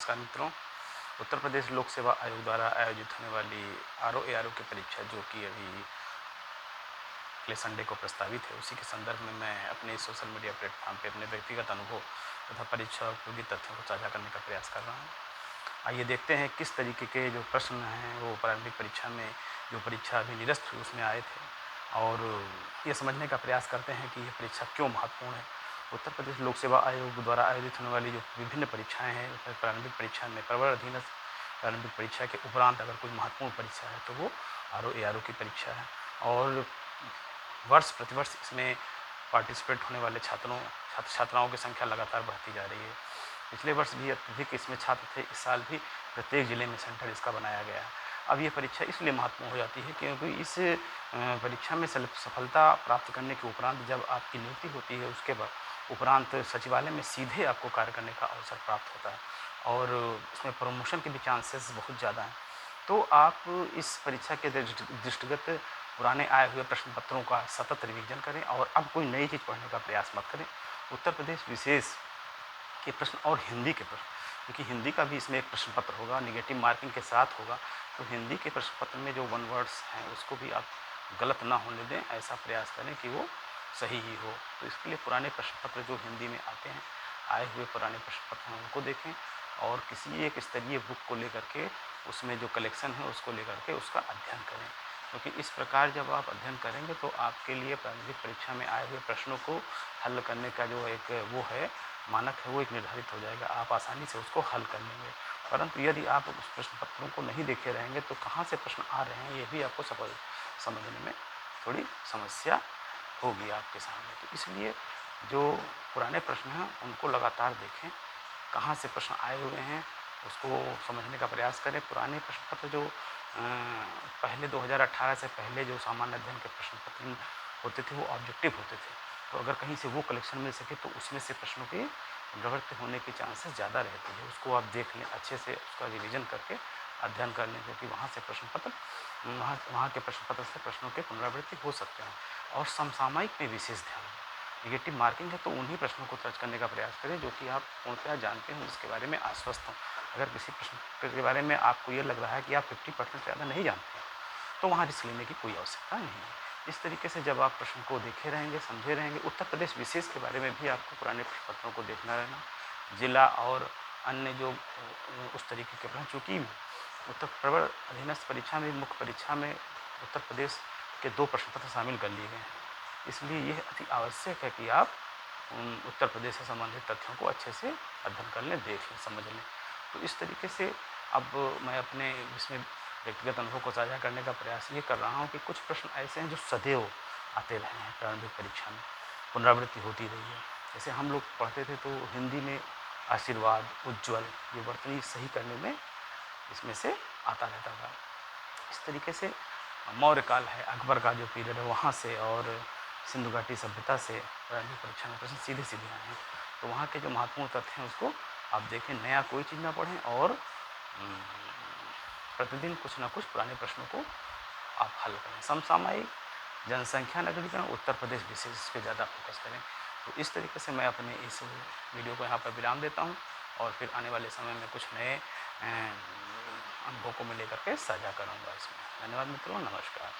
नमस्कार मित्रों। उत्तर प्रदेश लोक सेवा आयोग द्वारा आयोजित होने वाली आरओ एआरओ की परीक्षा जो कि अभी अगले संडे को प्रस्तावित है, उसी के संदर्भ में मैं अपने सोशल मीडिया प्लेटफॉर्म पे अपने व्यक्तिगत अनुभव तथा परीक्षा उपयोगी तथ्यों को साझा करने का प्रयास कर रहा हूँ। आइए देखते हैं किस तरीके के जो प्रश्न हैं वो प्रारंभिक परीक्षा में जो परीक्षा अभी निरस्त हुई उसमें आए थे, और ये समझने का प्रयास करते हैं कि ये परीक्षा क्यों महत्वपूर्ण है। उत्तर प्रदेश लोक सेवा आयोग द्वारा आयोजित होने वाली जो विभिन्न परीक्षाएं हैं, उसमें प्रारंभिक परीक्षा में प्रवर अधीनस्थ प्रारंभिक परीक्षा के उपरांत अगर कोई महत्वपूर्ण परीक्षा है तो वो आरओ एआरओ की परीक्षा है। और वर्ष प्रतिवर्ष इसमें पार्टिसिपेट होने वाले छात्र छात्राओं की संख्या लगातार बढ़ती जा रही है। पिछले वर्ष भी अत्यधिक इसमें छात्र थे, इस साल भी प्रत्येक जिले में सेंटर इसका बनाया गया है। अब ये परीक्षा इसलिए महत्वपूर्ण हो जाती है क्योंकि इस परीक्षा में सफलता प्राप्त करने के उपरांत जब आपकी नियुक्ति होती है, उसके बाद उपरांत सचिवालय में सीधे आपको कार्य करने का अवसर प्राप्त होता है, और इसमें प्रमोशन के भी चांसेस बहुत ज़्यादा हैं। तो आप इस परीक्षा के दृष्टिगत पुराने आए हुए प्रश्न पत्रों का सतत रिवीजन करें और अब कोई नई चीज़ पढ़ने का प्रयास मत करें। उत्तर प्रदेश विशेष के प्रश्न और हिंदी के प्रश्न, क्योंकि हिंदी का भी इसमें एक प्रश्न पत्र होगा, निगेटिव मार्किंग के साथ होगा, तो हिंदी के प्रश्न पत्र में जो वन वर्ड्स हैं उसको भी आप गलत ना होने दें, ऐसा प्रयास करें कि वो सही ही हो। तो इसके लिए पुराने प्रश्न पत्र जो हिंदी में आते हैं, आए हुए पुराने प्रश्न पत्र हैं उनको देखें, और किसी एक स्तरीय बुक को लेकर के उसमें जो कलेक्शन है उसको लेकर के उसका अध्ययन करें, क्योंकि इस प्रकार जब आप अध्ययन करेंगे तो आपके लिए प्रारंभिक परीक्षा में आए हुए प्रश्नों को हल करने का जो एक वो है मानक है, वो एक निर्धारित हो जाएगा, आप आसानी से उसको हल कर लेंगे। परंतु यदि आप उस प्रश्न पत्रों को नहीं देखे रहेंगे तो कहाँ से प्रश्न आ रहे हैं ये भी आपको समझने में थोड़ी समस्या होगी आपके सामने। तो इसलिए जो पुराने प्रश्न हैं उनको लगातार देखें, कहाँ से प्रश्न आए हुए हैं उसको समझने का प्रयास करें। पुराने प्रश्न पत्र जो पहले 2018 से पहले जो सामान्य अध्ययन के प्रश्न पत्र होते थे वो ऑब्जेक्टिव होते थे, तो अगर कहीं से वो कलेक्शन मिल सके तो उसमें से प्रश्नों की पुनरावृत्ति होने के चांसेस ज़्यादा रहते हैं। उसको आप देख लें, अच्छे से उसका रिवीजन करके अध्ययन कर लें, क्योंकि वहाँ से प्रश्न पत्र वहाँ वहाँ के प्रश्न पत्र से प्रश्नों की पुनरावृत्ति हो सकते हैं। और समसामयिक में विशेष ध्यान दें। निगेटिव मार्किंग है तो उन्हीं प्रश्नों को दर्ज करने का प्रयास करें जो कि आप पूर्णतः जानते हैं, जिसके बारे में आश्वस्त हों। अगर किसी प्रश्न के बारे में आपको ये लग रहा है कि आप 50% ज़्यादा नहीं जानते हैं, तो वहाँ रिस्क लेने की कोई आवश्यकता नहीं है। इस तरीके से जब आप प्रश्न को देखे रहेंगे, समझे रहेंगे, उत्तर प्रदेश विशेष के बारे में भी आपको पुराने प्रश्न पत्रों को देखना रहना, जिला और अन्य जो उस तरीके के प्रश्न, चूँकि उत्तर प्रवर अधीनस्थ परीक्षा में मुख्य परीक्षा में उत्तर प्रदेश के 2 प्रश्न पत्र शामिल कर लिए गए हैं, इसलिए यह अति आवश्यक है कि आप उत्तर प्रदेश से संबंधित तथ्यों को अच्छे से अध्ययन कर लें, देख लें, समझ लें। तो इस तरीके से अब मैं अपने इसमें व्यक्तिगत अनुभव को साझा करने का प्रयास ये कर रहा हूँ कि कुछ प्रश्न ऐसे हैं जो सदैव आते रहे हैं प्रारंभिक परीक्षा में, पुनरावृत्ति होती रही है। जैसे हम लोग पढ़ते थे तो हिंदी में आशीर्वाद, उज्ज्वल, ये वर्तनी सही करने में इसमें से आता रहता था। इस तरीके से मौर्य काल है, अकबर का जो पीरियड है वहाँ से, और सिंधु घाटी सभ्यता से प्रारंभिक परीक्षा में प्रश्न सीधे सीधे आए हैं। तो वहाँ के जो महत्वपूर्ण तथ्य हैं उसको आप देखें, नया कोई चीज़ ना पढ़ें, और प्रतिदिन कुछ ना कुछ पुराने प्रश्नों को आप हल करें। समसामयिक, जनसंख्या नगरीकरण, उत्तर प्रदेश विशेष पे ज़्यादा फोकस करें। तो इस तरीके से मैं अपने इस वीडियो को यहाँ पर विराम देता हूँ, और फिर आने वाले समय में कुछ नए अनुभव को मैं लेकर के साझा करूँगा इसमें। धन्यवाद मित्रों, नमस्कार।